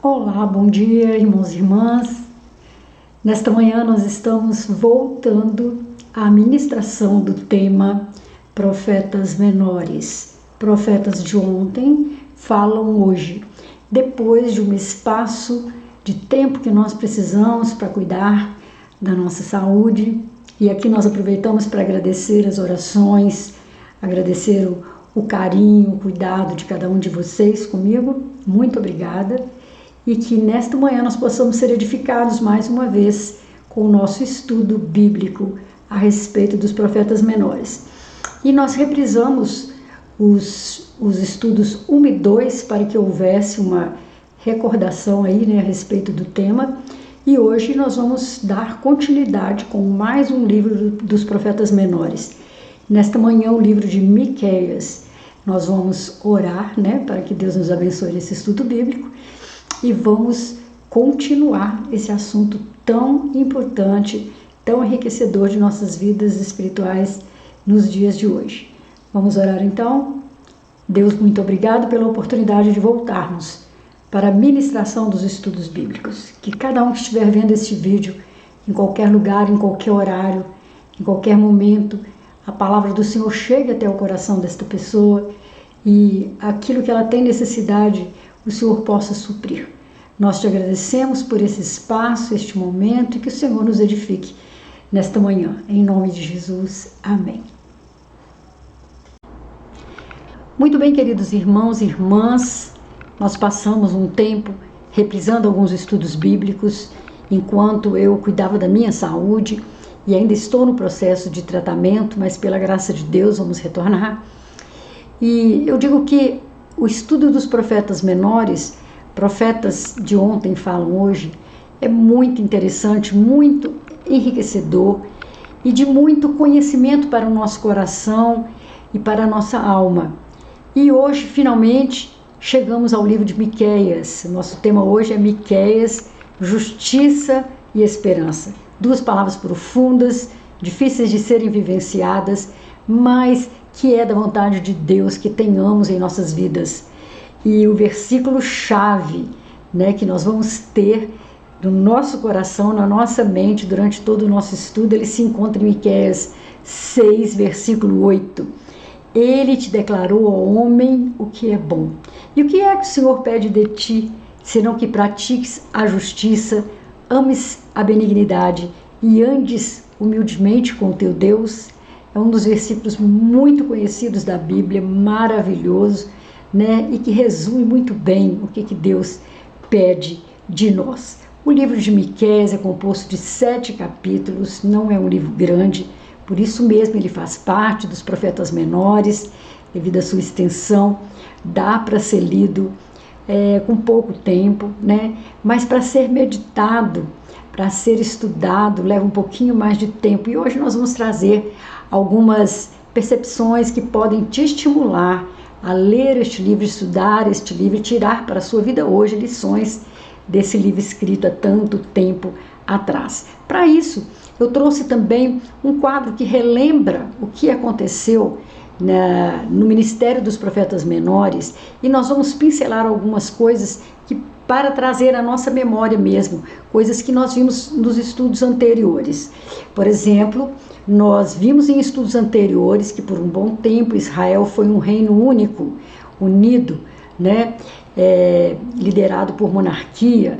Olá, bom dia, irmãos e irmãs. Nesta manhã nós estamos voltando à ministração do tema Profetas Menores. Profetas de ontem falam hoje, depois de um espaço de tempo que nós precisamos para cuidar da nossa saúde. E aqui nós aproveitamos para agradecer as orações, agradecer o carinho, o cuidado de cada um de vocês comigo. Muito obrigada. E que nesta manhã nós possamos ser edificados mais uma vez com o nosso estudo bíblico a respeito dos profetas menores. E nós reprisamos os estudos 1 e 2 para que houvesse uma recordação aí, a respeito do tema. E hoje nós vamos dar continuidade com mais um livro dos profetas menores. Nesta manhã o livro de Miqueias. Nós vamos orar, para que Deus nos abençoe nesse estudo bíblico. E vamos continuar esse assunto tão importante, tão enriquecedor de nossas vidas espirituais nos dias de hoje. Vamos orar então? Deus, muito obrigado pela oportunidade de voltarmos para a ministração dos estudos bíblicos. Que cada um que estiver vendo este vídeo, em qualquer lugar, em qualquer horário, em qualquer momento, a palavra do Senhor chegue até o coração desta pessoa e aquilo que ela tem necessidade, o Senhor possa suprir. Nós te agradecemos por esse espaço, este momento, e que o Senhor nos edifique nesta manhã. Em nome de Jesus. Amém. Muito bem, queridos irmãos e irmãs, nós passamos um tempo reprisando alguns estudos bíblicos, enquanto eu cuidava da minha saúde, e ainda estou no processo de tratamento, mas pela graça de Deus vamos retornar. E eu digo que o estudo dos profetas menores, profetas de ontem falam hoje, é muito interessante, muito enriquecedor e de muito conhecimento para o nosso coração e para a nossa alma. E hoje, finalmente, chegamos ao livro de Miqueias. Nosso tema hoje é Miqueias, justiça e esperança. Duas palavras profundas, difíceis de serem vivenciadas, mas que é da vontade de Deus que tenhamos em nossas vidas. E o versículo-chave, que nós vamos ter no nosso coração, na nossa mente, durante todo o nosso estudo, ele se encontra em Miqueias 6, versículo 8. Ele te declarou ao homem o que é bom. E o que é que o Senhor pede de ti, senão que pratiques a justiça, ames a benignidade e andes humildemente com o teu Deus? É um dos versículos muito conhecidos da Bíblia, maravilhoso, e que resume muito bem o que Deus pede de nós. O livro de Miqueias é composto de 7 capítulos, não é um livro grande, por isso mesmo ele faz parte dos profetas menores, devido à sua extensão, dá para ser lido com pouco tempo, mas para ser meditado, para ser estudado, leva um pouquinho mais de tempo. E hoje nós vamos trazer algumas percepções que podem te estimular a ler este livro, estudar este livro e tirar para a sua vida hoje lições desse livro escrito há tanto tempo atrás. Para isso, eu trouxe também um quadro que relembra o que aconteceu no Ministério dos Profetas Menores, e nós vamos pincelar algumas coisas para trazer à nossa memória mesmo, coisas que nós vimos nos estudos anteriores. Por exemplo, nós vimos em estudos anteriores que por um bom tempo Israel foi um reino único, unido, liderado por monarquia,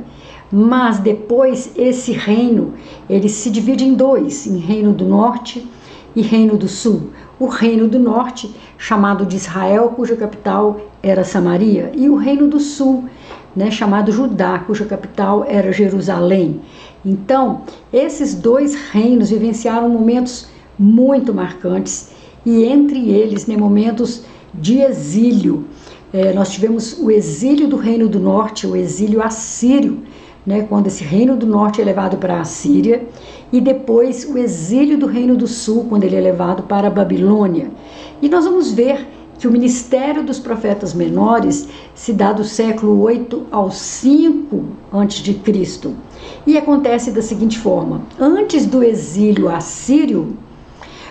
mas depois esse reino ele se divide em dois, em Reino do Norte e Reino do Sul. O Reino do Norte, chamado de Israel, cuja capital era Samaria, e o Reino do Sul, chamado Judá, cuja capital era Jerusalém. Então, esses dois reinos vivenciaram momentos muito marcantes, e entre eles, momentos de exílio. Nós tivemos o exílio do Reino do Norte, o exílio assírio, quando esse Reino do Norte é levado para a Síria, e depois o exílio do Reino do Sul, quando ele é levado para a Babilônia. E nós vamos ver que o ministério dos profetas menores se dá do século 8 ao 5 a.C. E acontece da seguinte forma: antes do exílio assírio,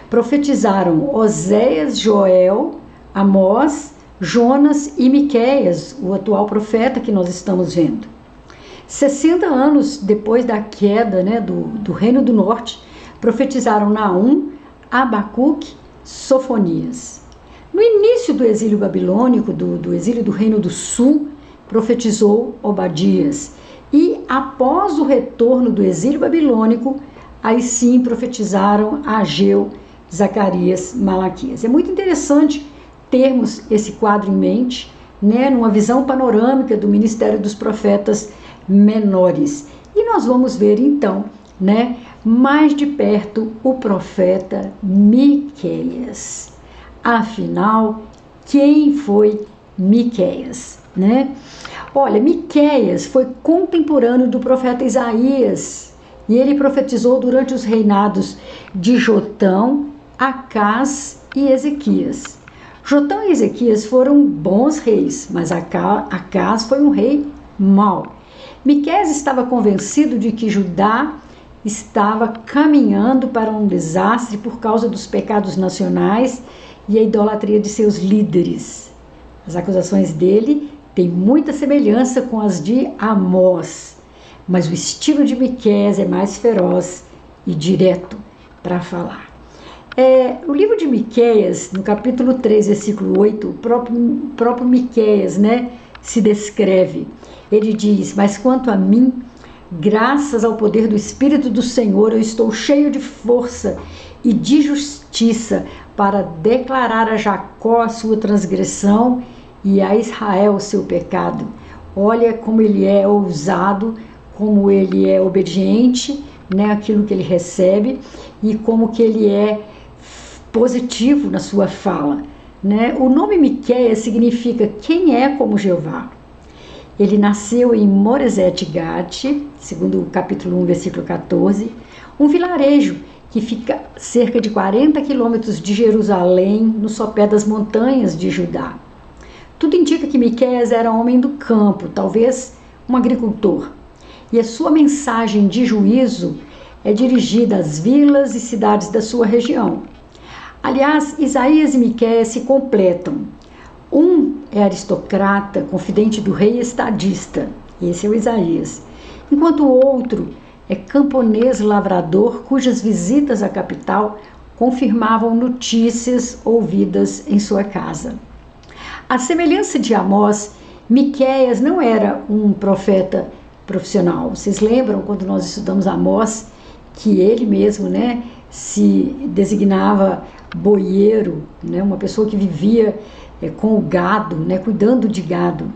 profetizaram Oséias, Joel, Amós, Jonas e Miqueias, o atual profeta que nós estamos vendo. 60 anos depois da queda do Reino do Norte, profetizaram Naum, Abacuque, Sofonias. No início do exílio babilônico, do exílio do Reino do Sul, profetizou Obadias. E após o retorno do exílio babilônico, aí sim profetizaram Ageu, Zacarias, Malaquias. É muito interessante termos esse quadro em mente, numa visão panorâmica do ministério dos profetas menores. E nós vamos ver então, mais de perto o profeta Miqueias. Afinal, quem foi Miqueias, Olha, Miqueias foi contemporâneo do profeta Isaías, e ele profetizou durante os reinados de Jotão, Acás e Ezequias. Jotão e Ezequias foram bons reis, mas Acás foi um rei mau. Miqueias estava convencido de que Judá estava caminhando para um desastre por causa dos pecados nacionais e a idolatria de seus líderes. As acusações dele têm muita semelhança com as de Amós, mas o estilo de Miqueias é mais feroz e direto para falar. O livro de Miqueias, no capítulo 3, versículo 8, o próprio Miqueias, se descreve. Ele diz: mas quanto a mim, graças ao poder do Espírito do Senhor, eu estou cheio de força e de justiça para declarar a Jacó a sua transgressão e a Israel o seu pecado. Olha como ele é ousado, como ele é obediente, aquilo que ele recebe, e como que ele é positivo na sua fala. O nome Miqueias significa quem é como Jeová. Ele nasceu em Moresete-Gate, segundo o capítulo 1, versículo 14, um vilarejo que fica cerca de 40 quilômetros de Jerusalém, no sopé das montanhas de Judá. Tudo indica que Miqueias era homem do campo, talvez um agricultor. E a sua mensagem de juízo é dirigida às vilas e cidades da sua região. Aliás, Isaías e Miqueias se completam. Um é aristocrata, confidente do rei e estadista, esse é o Isaías, enquanto o outro é camponês lavrador, cujas visitas à capital confirmavam notícias ouvidas em sua casa. À semelhança de Amós, Miqueias não era um profeta profissional. Vocês lembram quando nós estudamos Amós, que ele mesmo se designava boieiro, uma pessoa que vivia com o gado, cuidando de gado.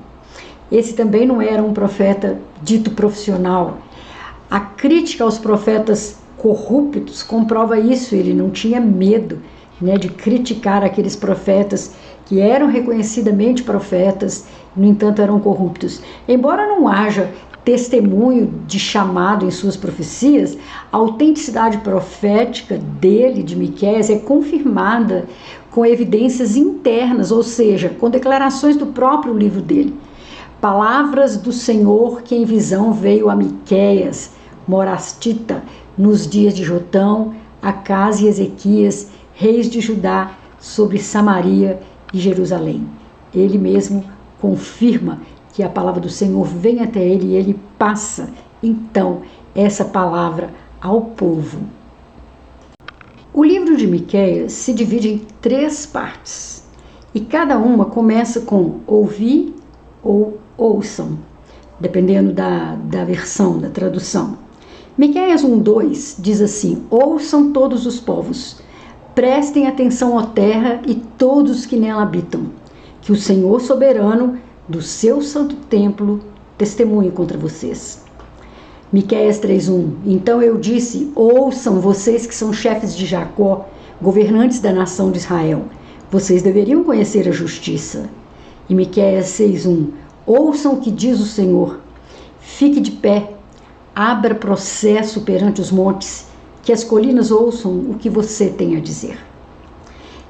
Esse também não era um profeta dito profissional. A crítica aos profetas corruptos comprova isso. Ele não tinha medo de criticar aqueles profetas que eram reconhecidamente profetas, no entanto eram corruptos. Embora não haja testemunho de chamado em suas profecias, a autenticidade profética dele, de Miqueias, é confirmada com evidências internas, ou seja, com declarações do próprio livro dele. Palavras do Senhor que em visão veio a Miqueias, morastita, nos dias de Jotão, Acás e Ezequias, reis de Judá, sobre Samaria e Jerusalém. Ele mesmo confirma que a palavra do Senhor vem até ele e ele passa, então, essa palavra ao povo. O livro de Miqueias se divide em 3 partes, e cada uma começa com ouvi ou ouçam, dependendo da versão, da tradução. Miqueias 1:2 diz assim: ouçam todos os povos, prestem atenção, ó terra, e todos os que nela habitam, que o Senhor soberano do seu santo templo testemunhe contra vocês. Miqueias 3:1: então eu disse: ouçam vocês que são chefes de Jacó, governantes da nação de Israel, vocês deveriam conhecer a justiça. E Miqueias 6:1: ouçam o que diz o Senhor, fique de pé, abra processo perante os montes, que as colinas ouçam o que você tem a dizer.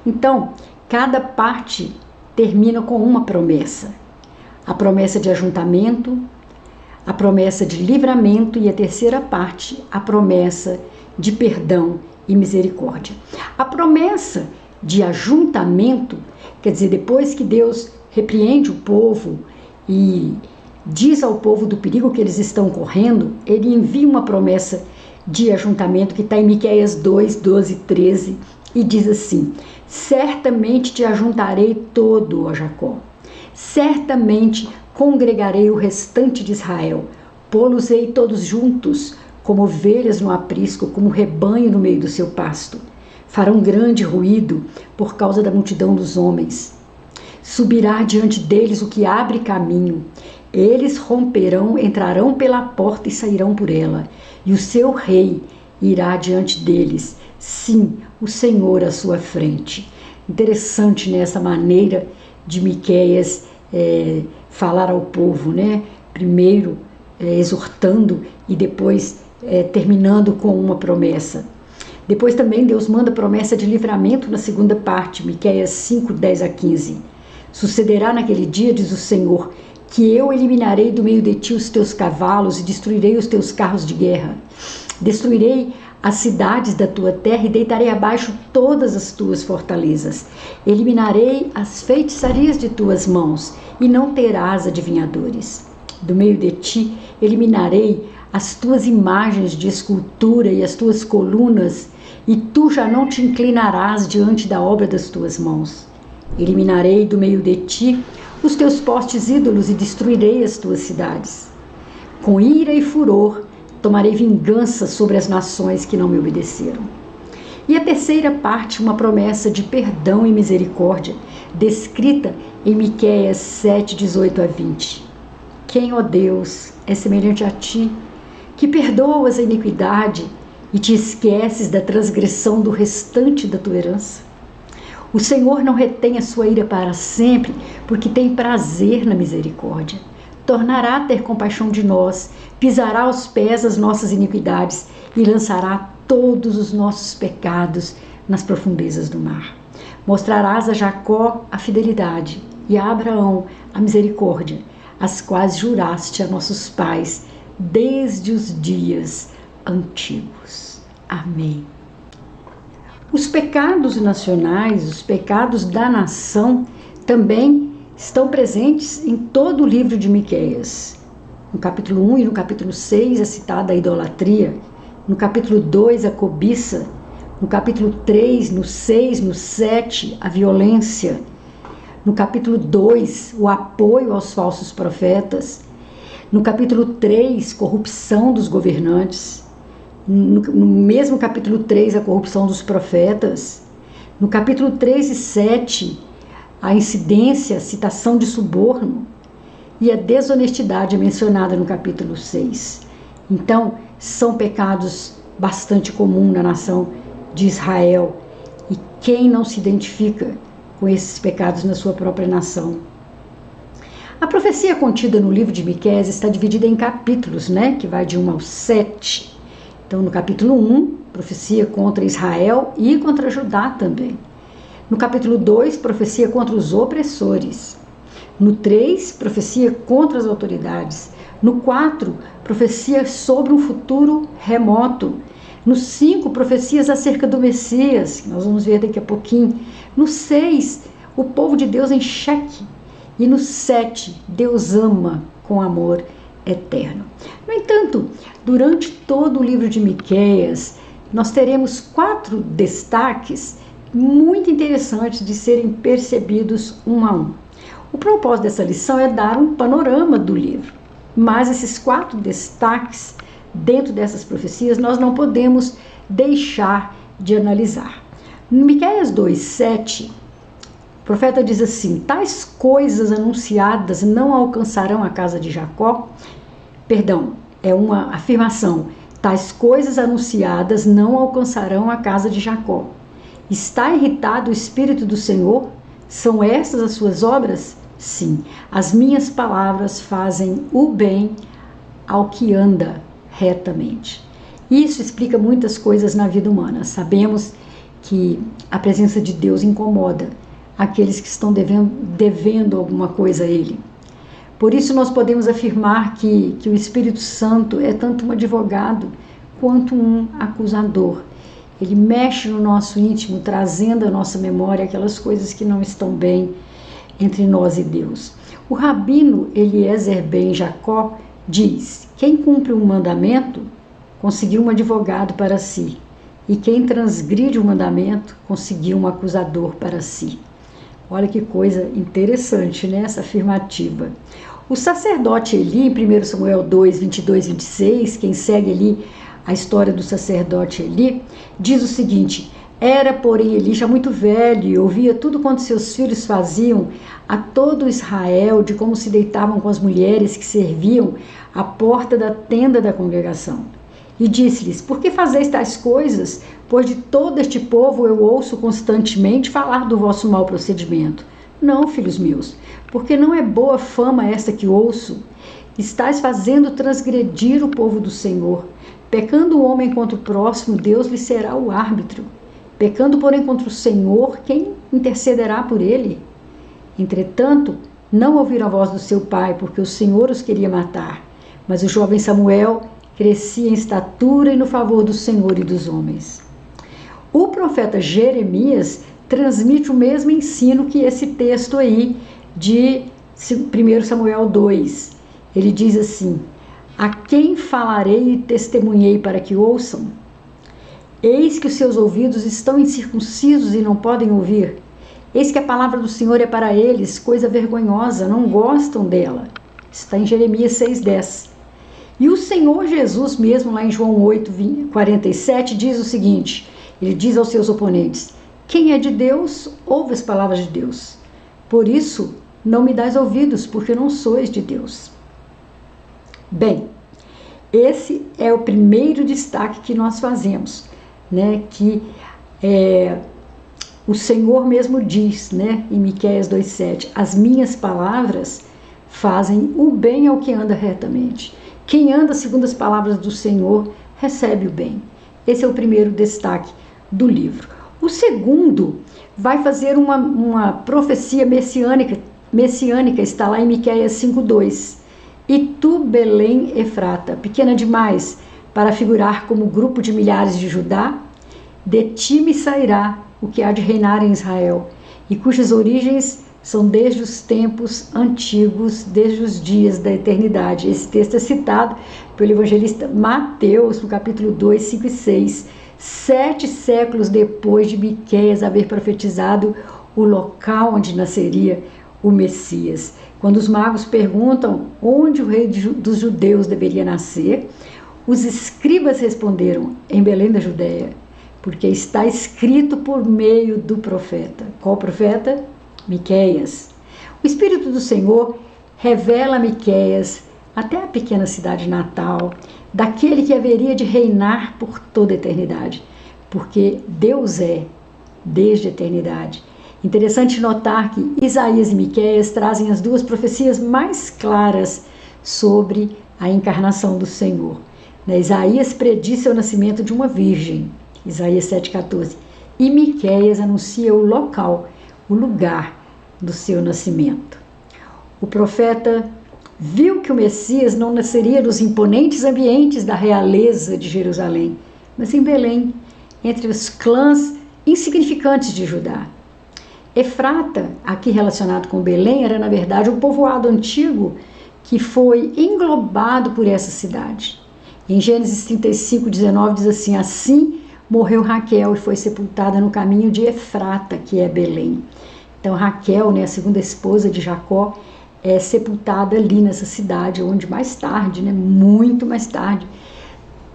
Então, cada parte termina com uma promessa: a promessa de ajuntamento, a promessa de livramento e a terceira parte, a promessa de perdão e misericórdia. A promessa de ajuntamento, quer dizer, depois que Deus repreende o povo e diz ao povo do perigo que eles estão correndo, ele envia uma promessa de ajuntamento que está em Miqueias 2:12-13 e diz assim: certamente te ajuntarei todo, ó Jacó, certamente congregarei o restante de Israel, pô-los-ei todos juntos, como ovelhas no aprisco, como rebanho no meio do seu pasto. Farão grande ruído por causa da multidão dos homens. Subirá diante deles o que abre caminho. Eles romperão, entrarão pela porta e sairão por ela. E o seu rei irá diante deles. Sim, o Senhor à sua frente. Interessante, né, essa maneira de Miqueias falar ao povo, né? Primeiro exortando e depois terminando com uma promessa. Depois também Deus manda promessa de livramento na segunda parte, Miqueias 5:10-15. Sucederá naquele dia, diz o Senhor, que eu eliminarei do meio de ti os teus cavalos e destruirei os teus carros de guerra. Destruirei as cidades da tua terra e deitarei abaixo todas as tuas fortalezas. Eliminarei as feitiçarias de tuas mãos e não terás adivinhadores. Do meio de ti eliminarei as tuas imagens de escultura e as tuas colunas, e tu já não te inclinarás diante da obra das tuas mãos. Eliminarei do meio de ti os teus postes ídolos e destruirei as tuas cidades. Com ira e furor tomarei vingança sobre as nações que não me obedeceram. E a terceira parte, uma promessa de perdão e misericórdia, descrita em Miqueias 7:18-20. Quem, ó Deus, é semelhante a ti, que perdoas a iniquidade e te esqueces da transgressão do restante da tua herança? O Senhor não retém a sua ira para sempre, porque tem prazer na misericórdia. Tornará a ter compaixão de nós, pisará aos pés as nossas iniquidades e lançará todos os nossos pecados nas profundezas do mar. Mostrarás a Jacó a fidelidade e a Abraão a misericórdia, as quais juraste a nossos pais desde os dias antigos. Amém. Os pecados nacionais, os pecados da nação, também estão presentes em todo o livro de Miqueias. No capítulo 1 e no capítulo 6 é citada a idolatria, no capítulo 2 a cobiça, no capítulo 3, no 6, no 7 a violência, no capítulo 2 o apoio aos falsos profetas, no capítulo 3 corrupção dos governantes, no mesmo capítulo 3 a corrupção dos profetas, no capítulo 3 e 7 a incidência, a citação de suborno, e a desonestidade é mencionada no capítulo 6. Então, são pecados bastante comuns na nação de Israel. E quem não se identifica com esses pecados na sua própria nação? A profecia contida no livro de Miqueias está dividida em capítulos, né? Que vai de 1 ao 7. Então, no capítulo 1, profecia contra Israel e contra Judá também. No capítulo 2, profecia contra os opressores. No 3, profecia contra as autoridades. No 4, profecia sobre um futuro remoto. No 5, profecias acerca do Messias, que nós vamos ver daqui a pouquinho. No 6, o povo de Deus em xeque. E no 7, Deus ama com amor eterno. No entanto, durante todo o livro de Miqueias, nós teremos 4 destaques muito interessantes de serem percebidos um a um. O propósito dessa lição é dar um panorama do livro, mas esses 4 destaques dentro dessas profecias nós não podemos deixar de analisar. No Miqueias 2:7, o profeta diz assim: tais coisas anunciadas não alcançarão a casa de Jacó. Perdão, é uma afirmação. Tais coisas anunciadas não alcançarão a casa de Jacó. Está irritado o Espírito do Senhor? São estas as suas obras? Sim, as minhas palavras fazem o bem ao que anda retamente. Isso explica muitas coisas na vida humana. Sabemos que a presença de Deus incomoda aqueles que estão devendo alguma coisa a Ele. Por isso nós podemos afirmar que o Espírito Santo é tanto um advogado quanto um acusador. Ele mexe no nosso íntimo, trazendo à nossa memória aquelas coisas que não estão bem entre nós e Deus. O rabino Eliezer ben Jacó diz: quem cumpre um mandamento conseguiu um advogado para si, e quem transgride o mandamento conseguiu um acusador para si. Olha que coisa interessante, né, essa afirmativa. O sacerdote Eli, em 1 Samuel 2, 22, 26, quem segue ali a história do sacerdote Eli, diz o seguinte: era, porém, Eli já muito velho e ouvia tudo quanto seus filhos faziam a todo Israel, de como se deitavam com as mulheres que serviam à porta da tenda da congregação. E disse-lhes: por que fazeis tais coisas? Pois de todo este povo eu ouço constantemente falar do vosso mau procedimento. Não, filhos meus, porque não é boa fama esta que ouço. Estais fazendo transgredir o povo do Senhor. Pecando o homem contra o próximo, Deus lhe será o árbitro. Pecando, porém, contra o Senhor, quem intercederá por ele? Entretanto, não ouviram a voz do seu pai, porque o Senhor os queria matar. Mas o jovem Samuel crescia em estatura e no favor do Senhor e dos homens. O profeta Jeremias transmite o mesmo ensino que esse texto aí de 1 Samuel 2. Ele diz assim: a quem falarei e testemunhei para que ouçam? Eis que os seus ouvidos estão incircuncisos e não podem ouvir. Eis que a palavra do Senhor é para eles coisa vergonhosa, não gostam dela. Está em Jeremias 6:10. E o Senhor Jesus mesmo, lá em João 8:47, diz o seguinte, ele diz aos seus oponentes: quem é de Deus, ouve as palavras de Deus. Por isso, não me dais ouvidos, porque não sois de Deus. Bem, esse é o primeiro destaque que nós fazemos, né? Que o Senhor mesmo diz, né? Em Miqueias 2:7, as minhas palavras fazem o bem ao que anda retamente. Quem anda segundo as palavras do Senhor recebe o bem. Esse é o primeiro destaque do livro. O segundo vai fazer uma profecia messiânica, está lá em Miqueias 5:2. E tu, Belém Efrata, pequena demais para figurar como grupo de milhares de Judá, de ti me sairá o que há de reinar em Israel, e cujas origens são desde os tempos antigos, desde os dias da eternidade. Esse texto é citado pelo evangelista Mateus, no capítulo 2, 5 e 6, 7 séculos depois de Miqueias haver profetizado o local onde nasceria o Messias. Quando os magos perguntam onde o rei dos judeus deveria nascer, os escribas responderam: em Belém da Judéia, porque está escrito por meio do profeta. Qual profeta? Miqueias. O Espírito do Senhor revela a Miqueias até a pequena cidade natal, daquele que haveria de reinar por toda a eternidade, porque Deus é desde a eternidade. Interessante notar que Isaías e Miqueias trazem as duas profecias mais claras sobre a encarnação do Senhor. Isaías predisse o nascimento de uma virgem, Isaías 7,14, e Miqueias anuncia o local, o lugar do seu nascimento. O profeta viu que o Messias não nasceria nos imponentes ambientes da realeza de Jerusalém, mas em Belém, entre os clãs insignificantes de Judá. Efrata, aqui relacionado com Belém, era na verdade um povoado antigo que foi englobado por essa cidade. Em Gênesis 35:19 diz assim: assim morreu Raquel e foi sepultada no caminho de Efrata, que é Belém. Então Raquel, né, a segunda esposa de Jacó, é sepultada ali nessa cidade, onde mais tarde, né, muito mais tarde,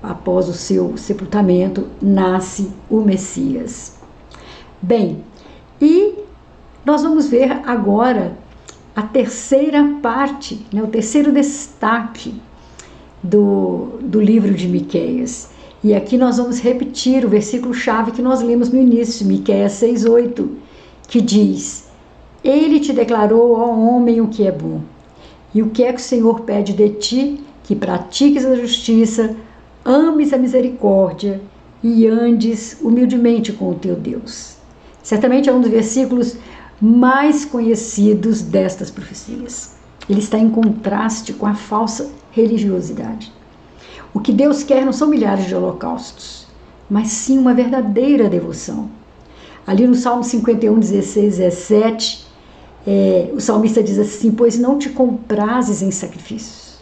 após o seu sepultamento, nasce o Messias. Bem, e nós vamos ver agora a terceira parte, né, o terceiro destaque do livro de Miqueias. E aqui nós vamos repetir o versículo-chave que nós lemos no início, Miqueias 6:8, que diz: Ele te declarou, ó homem, o que é bom. E o que é que o Senhor pede de ti? Que pratiques a justiça, ames a misericórdia e andes humildemente com o teu Deus. Certamente é um dos versículos mais conhecidos destas profecias. Ele está em contraste com a falsa religiosidade. O que Deus quer não são milhares de holocaustos, mas sim uma verdadeira devoção. Ali no Salmo 51, 16, 17, o salmista diz assim: pois não te comprases em sacrifícios.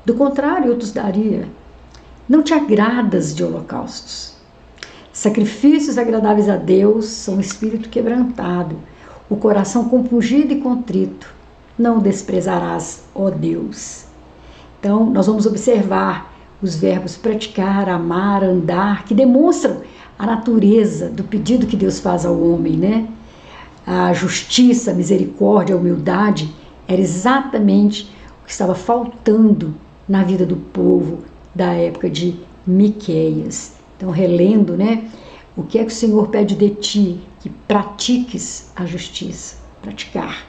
Do contrário, eu te daria. Não te agradas de holocaustos. Sacrifícios agradáveis a Deus são o espírito quebrantado, o coração compungido e contrito. Não desprezarás, ó Deus. Então, nós vamos observar os verbos praticar, amar, andar, que demonstram a natureza do pedido que Deus faz ao homem, né? A justiça, a misericórdia, a humildade era exatamente o que estava faltando na vida do povo da época de Miqueias. Então, relendo, né? O que é que o Senhor pede de ti? Que pratiques a justiça, praticar.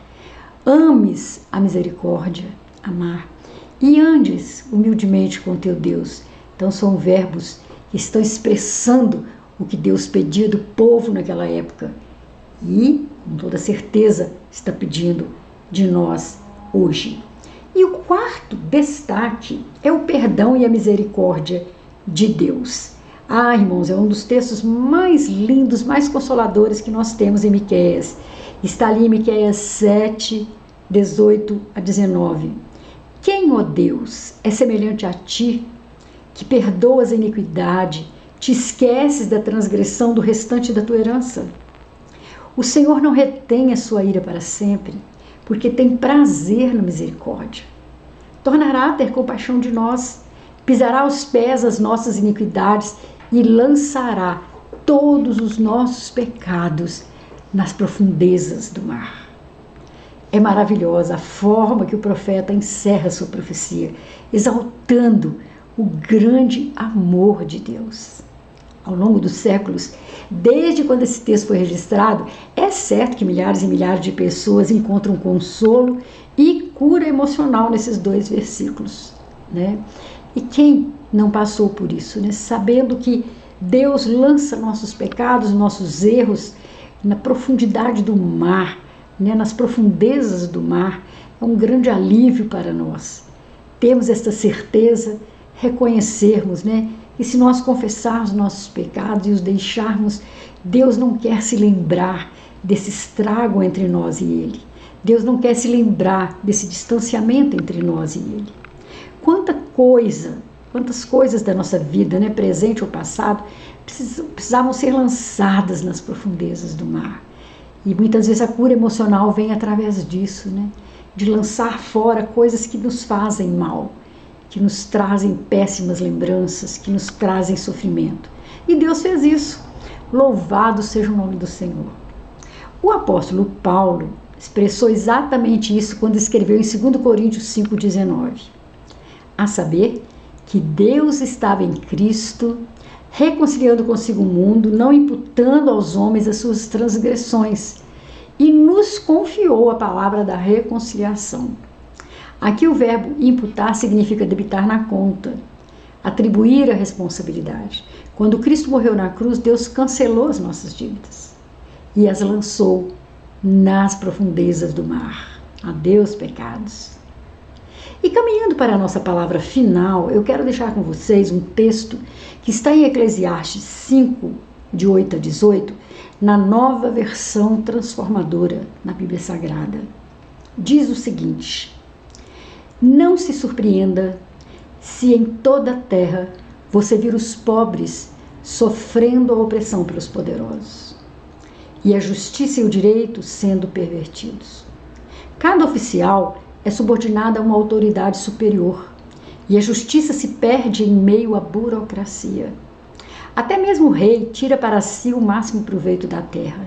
Ames a misericórdia, amar. E andes humildemente com teu Deus. Então, são verbos que estão expressando o que Deus pedia do povo naquela época. E, com toda certeza, está pedindo de nós hoje. E o quarto destaque é o perdão e a misericórdia de Deus. Ah, irmãos, é um dos textos mais lindos, mais consoladores que nós temos em Miqueias. Está ali em Miqueias 7, 18 a 19. Quem, ó Deus, é semelhante a ti, que perdoas a iniquidade, te esqueces da transgressão do restante da tua herança? O Senhor não retém a sua ira para sempre, porque tem prazer na misericórdia. Tornará a ter compaixão de nós, pisará aos pés as nossas iniquidades e lançará todos os nossos pecados nas profundezas do mar. É maravilhosa a forma que o profeta encerra sua profecia, exaltando o grande amor de Deus. Ao longo dos séculos, desde quando esse texto foi registrado, é certo que milhares e milhares de pessoas encontram consolo e cura emocional nesses dois versículos, né? E quem não passou por isso, né? Sabendo que Deus lança nossos pecados, nossos erros na profundidade do mar, né? Nas profundezas do mar, é um grande alívio para nós. Temos esta certeza, reconhecermos, né? E se nós confessarmos nossos pecados e os deixarmos, Deus não quer se lembrar desse estrago entre nós e Ele. Deus não quer se lembrar desse distanciamento entre nós e Ele. Quantas coisas da nossa vida, né, presente ou passado, precisavam ser lançadas nas profundezas do mar. E muitas vezes a cura emocional vem através disso, né? De lançar fora coisas que nos fazem mal, que nos trazem péssimas lembranças, que nos trazem sofrimento. E Deus fez isso. Louvado seja o nome do Senhor. O apóstolo Paulo expressou exatamente isso quando escreveu em 2 Coríntios 5,19. A saber, que Deus estava em Cristo, reconciliando consigo o mundo, não imputando aos homens as suas transgressões, e nos confiou a palavra da reconciliação. Aqui o verbo imputar significa debitar na conta, atribuir a responsabilidade. Quando Cristo morreu na cruz, Deus cancelou as nossas dívidas e as lançou nas profundezas do mar. Adeus, pecados. E caminhando para a nossa palavra final, eu quero deixar com vocês um texto que está em Eclesiastes 5, de 8 a 18, na nova versão transformadora na Bíblia Sagrada. Diz o seguinte: não se surpreenda se em toda a terra você vir os pobres sofrendo a opressão pelos poderosos. e a justiça e o direito sendo pervertidos. Cada oficial é subordinado a uma autoridade superior e a justiça se perde em meio à burocracia. Até mesmo o rei tira para si o máximo proveito da terra.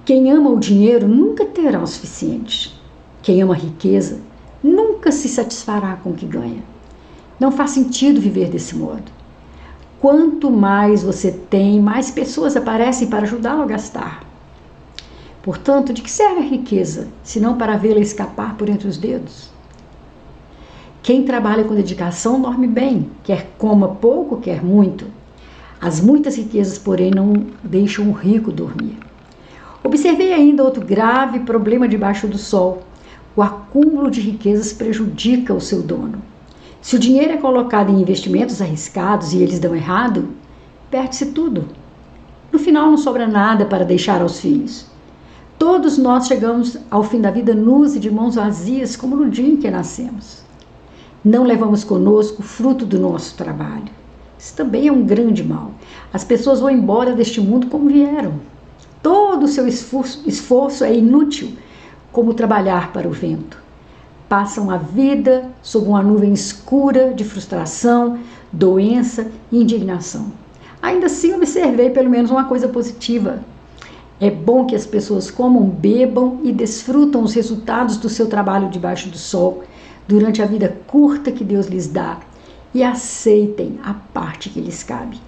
Quem ama o dinheiro nunca terá o suficiente. Quem ama a riqueza nunca se satisfará com o que ganha. Não faz sentido viver desse modo. Quanto mais você tem, mais pessoas aparecem para ajudá-lo a gastar. Portanto, de que serve a riqueza, se não para vê-la escapar por entre os dedos? Quem trabalha com dedicação dorme bem, quer coma pouco, quer muito. As muitas riquezas, porém, não deixam o rico dormir. Observei ainda outro grave problema debaixo do sol. O acúmulo de riquezas prejudica o seu dono. Se o dinheiro é colocado em investimentos arriscados e eles dão errado, perde-se tudo. No final não sobra nada para deixar aos filhos. Todos nós chegamos ao fim da vida nus e de mãos vazias, como no dia em que nascemos. Não levamos conosco o fruto do nosso trabalho. Isso também é um grande mal. As pessoas vão embora deste mundo como vieram. Todo o seu esforço é inútil, como trabalhar para o vento. Passam a vida sob uma nuvem escura de frustração, doença e indignação. Ainda assim, observei pelo menos uma coisa positiva. É bom que as pessoas comam, bebam e desfrutam os resultados do seu trabalho debaixo do sol, durante a vida curta que Deus lhes dá, e aceitem a parte que lhes cabe.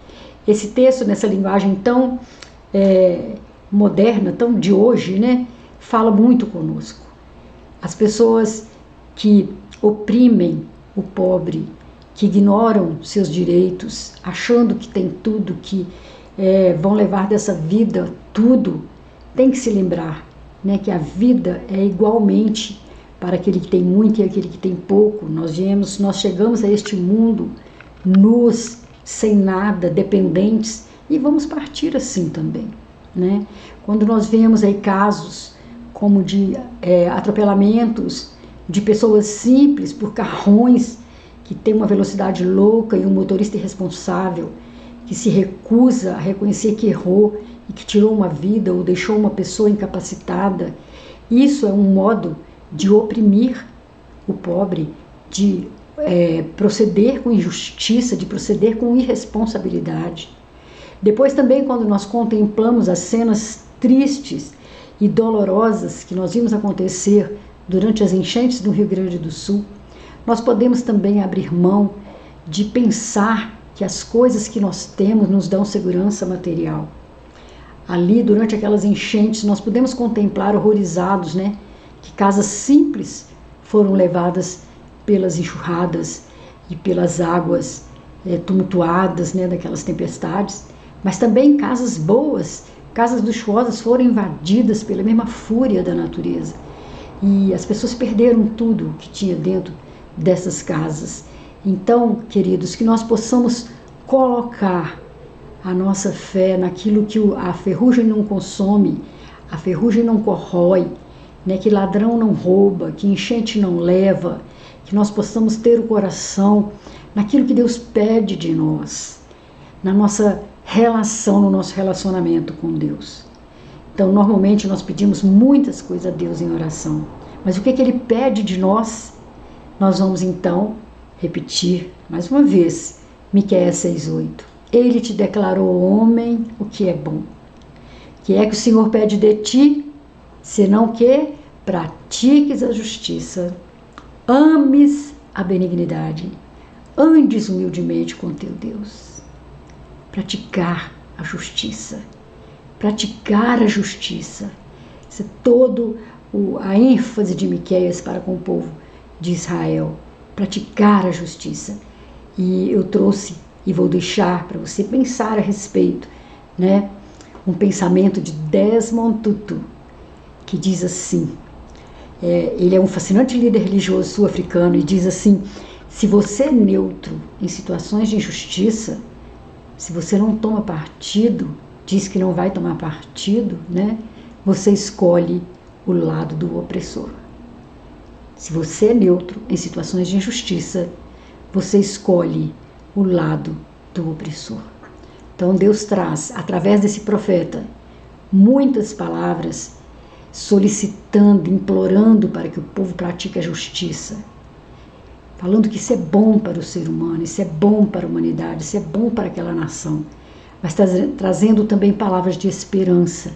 Esse texto, nessa linguagem tão moderna, tão de hoje, né, fala muito conosco. As pessoas que oprimem o pobre, que ignoram seus direitos, achando que tem tudo, que vão levar dessa vida tudo, tem que se lembrar, né, que a vida é igualmente para aquele que tem muito e aquele que tem pouco. Nós chegamos a este mundo nus, sem nada, dependentes, e vamos partir assim também, né? Quando nós vemos aí casos como de atropelamentos de pessoas simples por carrões que tem uma velocidade louca e um motorista irresponsável que se recusa a reconhecer que errou e que tirou uma vida ou deixou uma pessoa incapacitada, isso é um modo de oprimir o pobre, de proceder com injustiça, de proceder com irresponsabilidade. Depois também, quando nós contemplamos as cenas tristes e dolorosas que nós vimos acontecer durante as enchentes do Rio Grande do Sul, nós podemos também abrir mão de pensar que as coisas que nós temos nos dão segurança material. Ali, durante aquelas enchentes, nós podemos contemplar horrorizados, né, que casas simples foram levadas pelas enxurradas e pelas águas tumultuadas, né, daquelas tempestades, mas também casas boas, casas luxuosas foram invadidas pela mesma fúria da natureza. E as pessoas perderam tudo que tinha dentro dessas casas. Então, queridos, que nós possamos colocar a nossa fé naquilo que a ferrugem não consome, a ferrugem não corrói, né, que ladrão não rouba, que enchente não leva, que nós possamos ter o coração naquilo que Deus pede de nós, na nossa relação, no nosso relacionamento com Deus. Então, normalmente nós pedimos muitas coisas a Deus em oração, mas o que Ele pede de nós? Nós vamos então repetir mais uma vez, Miqueias 6:8. Ele te declarou, homem, o que é bom. Que é que o Senhor pede de ti, senão que pratiques a justiça, ames a benignidade, andes humildemente com teu Deus. Praticar a justiça. Praticar a justiça. Essa é toda a ênfase de Miqueias para com o povo de Israel. Praticar a justiça. E eu trouxe e vou deixar para você pensar a respeito, né? Um pensamento de Desmond Tutu, que diz assim, ele é um fascinante líder religioso sul-africano e diz assim: se você é neutro em situações de injustiça, se você não toma partido, diz que não vai tomar partido, né? Você escolhe o lado do opressor. Se você é neutro em situações de injustiça, você escolhe o lado do opressor. Então Deus traz, através desse profeta, muitas palavras solicitando, implorando para que o povo pratique a justiça, falando que isso é bom para o ser humano, isso é bom para a humanidade, isso é bom para aquela nação, mas trazendo também palavras de esperança,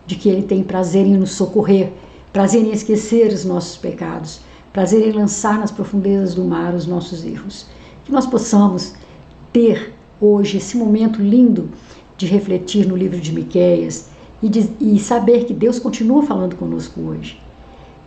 de que Ele tem prazer em nos socorrer, prazer em esquecer os nossos pecados, prazer em lançar nas profundezas do mar os nossos erros. Que nós possamos ter hoje esse momento lindo de refletir no livro de Miqueias e saber que Deus continua falando conosco hoje,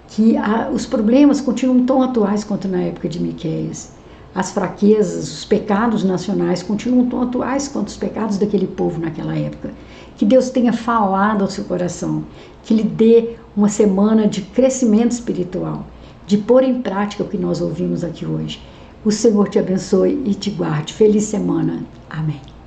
que os problemas continuam tão atuais quanto na época de Miqueias, as fraquezas, os pecados nacionais continuam tão atuais quanto os pecados daquele povo naquela época. Que Deus tenha falado ao seu coração, que lhe dê uma semana de crescimento espiritual, de pôr em prática o que nós ouvimos aqui hoje. O Senhor te abençoe e te guarde. Feliz semana. Amém.